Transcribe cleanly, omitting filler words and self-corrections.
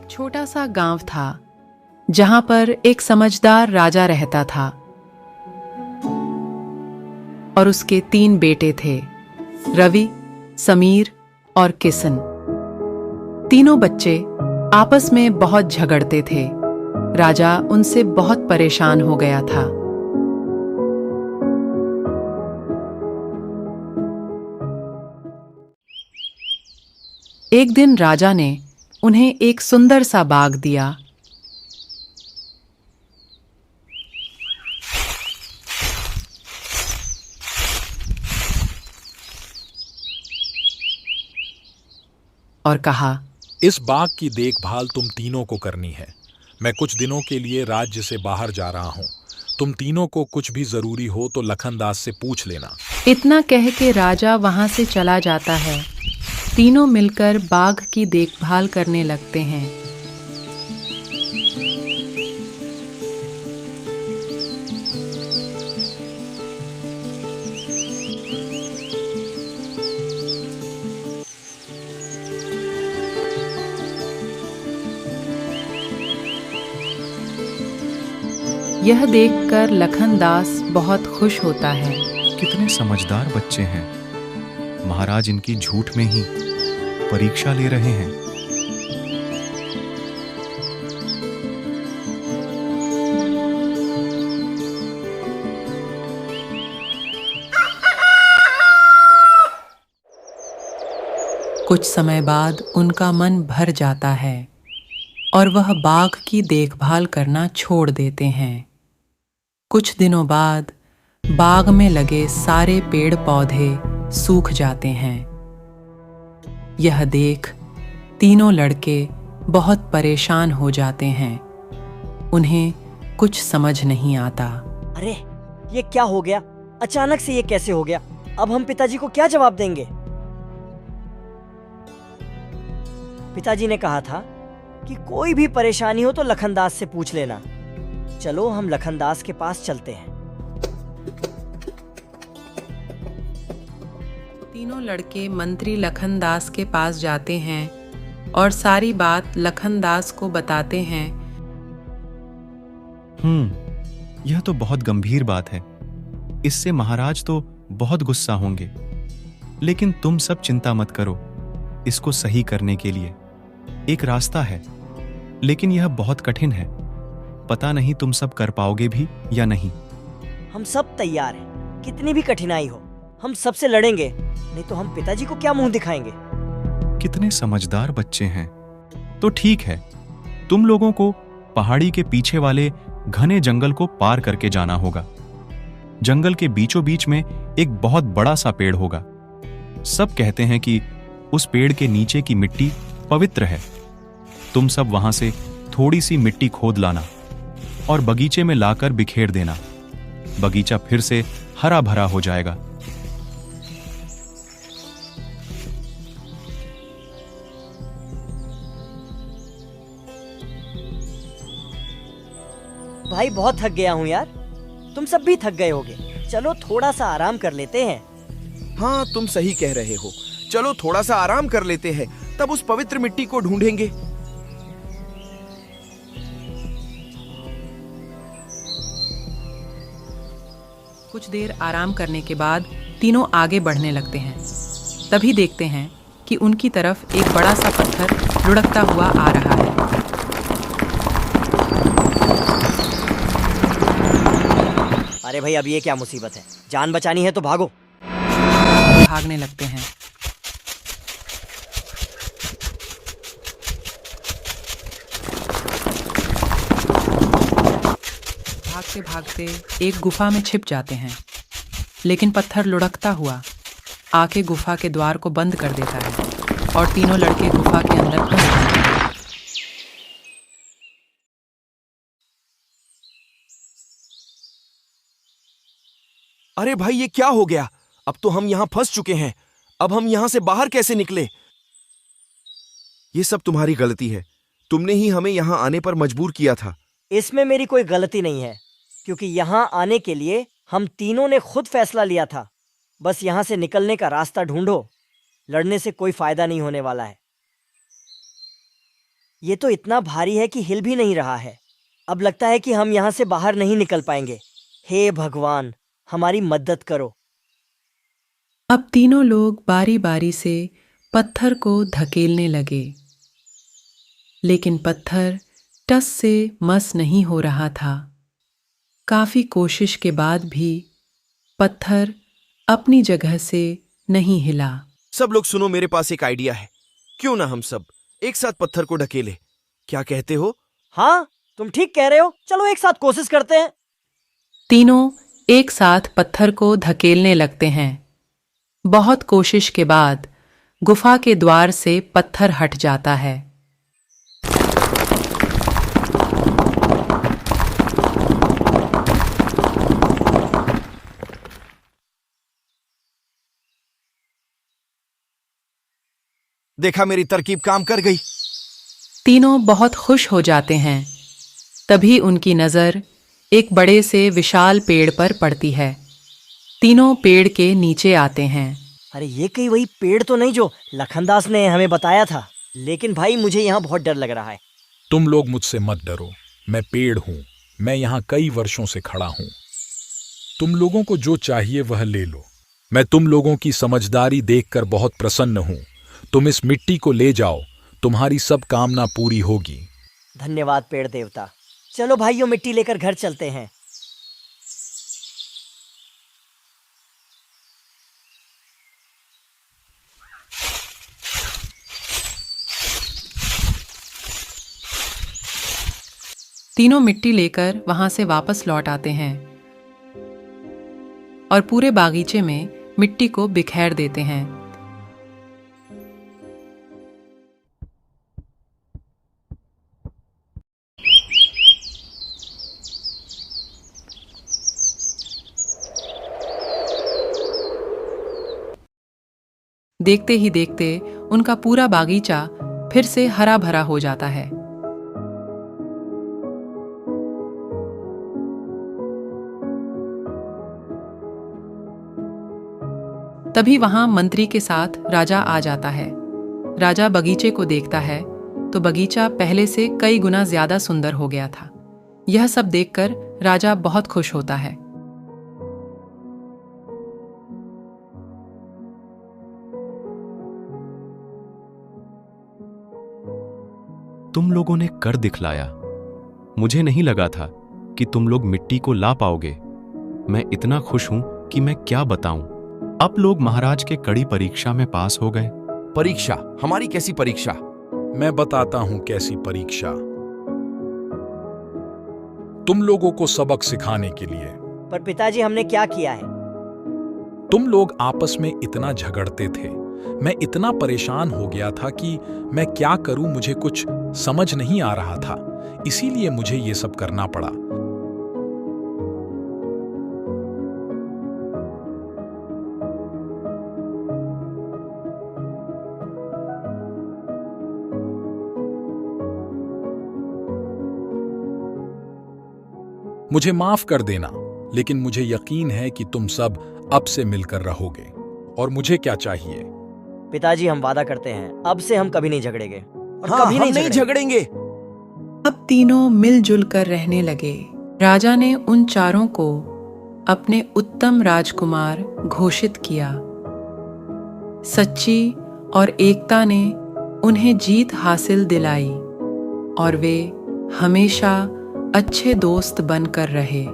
एक छोटा सा गांव था जहां पर एक समझदार राजा रहता था और उसके 3 बेटे थे, रवि, समीर और किशन। तीनों बच्चे आपस में बहुत झगड़ते थे। राजा उनसे बहुत परेशान हो गया था। एक दिन राजा ने उन्हें एक सुंदर सा बाग दिया। और कहा, इस बाग की देखभाल तुम तीनों को करनी है। मैं कुछ दिनों के लिए राज्य से बाहर जा रहा हूँ। तुम तीनों को कुछ भी जरूरी हो तो लखनदास से पूछ लेना। इतना कह के राजा वहां से चला जाता है। तीनों मिलकर बाग की देखभाल करने लगते हैं। यह देखकर लखनदास बहुत खुश होता है। कितने समझदार बच्चे हैं। महाराज इनकी झूठ में ही परीक्षा ले रहे हैं। कुछ समय बाद उनका मन भर जाता है और वह बाग की देखभाल करना छोड़ देते हैं। कुछ दिनों बाद बाग में लगे सारे पेड़ पौधे सूख जाते हैं। यह देख तीनों लड़के बहुत परेशान हो जाते हैं। उन्हें कुछ समझ नहीं आता। अरे ये क्या हो गया? अचानक से ये कैसे हो गया? अब हम पिताजी को क्या जवाब देंगे? पिताजी ने कहा था कि कोई भी परेशानी हो तो लखनदास से पूछ लेना। चलो हम लखनदास के पास चलते हैं। तीनों लड़के मंत्री लखनदास के पास जाते हैं और सारी बात लखनदास को बताते हैं। यह तो बहुत गंभीर बात है। इससे महाराज तो बहुत गुस्सा होंगे। लेकिन तुम सब चिंता मत करो। इसको सही करने के लिए एक रास्ता है, लेकिन यह बहुत कठिन है। पता नहीं तुम सब कर पाओगे भी या नहीं। हम सब तैयार हैं। कितनी भी कठिनाई हो हम सबसे लड़ेंगे, नहीं तो हम पिताजी को क्या मुंह दिखाएंगे। कितने समझदार बच्चे हैं। तो ठीक है, तुम लोगों को पहाड़ी के पीछे वाले घने जंगल को पार करके जाना होगा। जंगल के बीचों बीच में एक बहुत बड़ा सा पेड़ होगा। सब कहते हैं कि उस पेड़ के नीचे की मिट्टी पवित्र है। तुम सब वहां से थोड़ी सी मिट्टी खोद लाना और बगीचे में लाकर बिखेर देना। बगीचा फिर से हरा भरा हो जाएगा। भाई बहुत थक गया हूँ यार। तुम सब भी थक गए होगे। चलो थोड़ा सा आराम कर लेते हैं। हाँ तुम सही कह रहे हो। चलो थोड़ा सा आराम कर लेते हैं, तब उस पवित्र मिट्टी को ढूंढेंगे। कुछ देर आराम करने के बाद तीनों आगे बढ़ने लगते हैं। तभी देखते हैं कि उनकी तरफ एक बड़ा सा पत्थर लुढ़कता हुआ आ रहा है। अरे भाई अब ये क्या मुसीबत है? जान बचानी है तो भागो। भागने लगते हैं। भागते भागते एक गुफा में छिप जाते हैं, लेकिन पत्थर लुढ़कता हुआ आके गुफा के द्वार को बंद कर देता है और तीनों लड़के गुफा के अंदर फंस जाते हैं। अरे भाई ये क्या हो गया? अब तो हम यहाँ फंस चुके हैं। अब हम यहाँ से बाहर कैसे निकले? ये सब तुम्हारी गलती है। तुमने ही हमें यहाँ आने पर मजबूर किया था। इसमें मेरी कोई गलती नहीं है, क्योंकि यहाँ आने के लिए हम तीनों ने खुद फैसला लिया था। बस यहाँ से निकलने का रास्ता ढूंढो। लड़ने से कोई फायदा नहीं होने वाला है। ये तो इतना भारी है कि हिल भी नहीं रहा है। अब लगता है कि हम यहाँ से बाहर नहीं निकल पाएंगे। हे भगवान, हमारी मदद करो। अब तीनों लोग बारी बारी से पत्थर को धकेलने लगे, लेकिन पत्थर टस से मस नहीं हो रहा था। काफी कोशिश के बाद भी पत्थर अपनी जगह से नहीं हिला। सब लोग सुनो, मेरे पास एक आइडिया है। क्यों ना हम सब एक साथ पत्थर को ढकेले? क्या कहते हो? हाँ, तुम ठीक कह रहे हो। चलो एक साथ कोशिश करते हैं। तीनों एक साथ पत्थर को धकेलने लगते हैं। बहुत कोशिश के बाद गुफा के द्वार से पत्थर हट जाता है। देखा, मेरी तरकीब काम कर गई। तीनों बहुत खुश हो जाते हैं। तभी उनकी नजर एक बड़े से विशाल पेड़ पर पड़ती है। तीनों पेड़ के नीचे आते हैं। अरे ये कहीं वही पेड़ तो नहीं जो लखनदास ने हमें बताया था? लेकिन भाई मुझे यहाँ बहुत डर लग रहा है। तुम लोग मुझसे मत डरो, मैं पेड़ हूं। मैं यहाँ कई वर्षों से खड़ा हूं। तुम लोगों को जो चाहिए वह ले लो। मैं तुम लोगों की समझदारी देखकर बहुत प्रसन्न हूं। तुम इस मिट्टी को ले जाओ, तुम्हारी सब कामना पूरी होगी। धन्यवाद पेड़ देवता। चलो भाइयों, मिट्टी लेकर घर चलते हैं। तीनों मिट्टी लेकर वहां से वापस लौट आते हैं और पूरे बागीचे में मिट्टी को बिखेर देते हैं। देखते ही देखते उनका पूरा बागीचा फिर से हरा भरा हो जाता है। तभी वहां मंत्री के साथ राजा आ जाता है। राजा बगीचे को देखता है तो बगीचा पहले से कई गुना ज्यादा सुंदर हो गया था। यह सब देखकर राजा बहुत खुश होता है। तुम लोगों ने कर दिखलाया। मुझे नहीं लगा था कि तुम लोग मिट्टी को ला पाओगे। मैं इतना खुश हूं कि मैं क्या बताऊं। आप लोग महाराज के कड़ी परीक्षा में पास हो गए। परीक्षा? हमारी कैसी परीक्षा? मैं बताता हूं कैसी परीक्षा। तुम लोगों को सबक सिखाने के लिए। पर पिताजी, हमने क्या किया है? तुम लोग आपस में इतना झगड़ते थे। मैं इतना परेशान हो गया था कि मैं क्या करूं, मुझे कुछ समझ नहीं आ रहा था। इसीलिए मुझे ये सब करना पड़ा। मुझे माफ कर देना, लेकिन मुझे यकीन है कि तुम सब अब से मिलकर रहोगे। और मुझे क्या चाहिए? पिताजी, हम वादा करते हैं अब से हम कभी नहीं झगड़ेंगे और हाँ, कभी हम नहीं झगड़ेंगे। झगड़ेंगे। अब तीनों मिलजुल कर रहने लगे। राजा ने उन चारों को अपने उत्तम राजकुमार घोषित किया। सच्ची और एकता ने उन्हें जीत हासिल दिलाई और वे हमेशा अच्छे दोस्त बनकर रहे।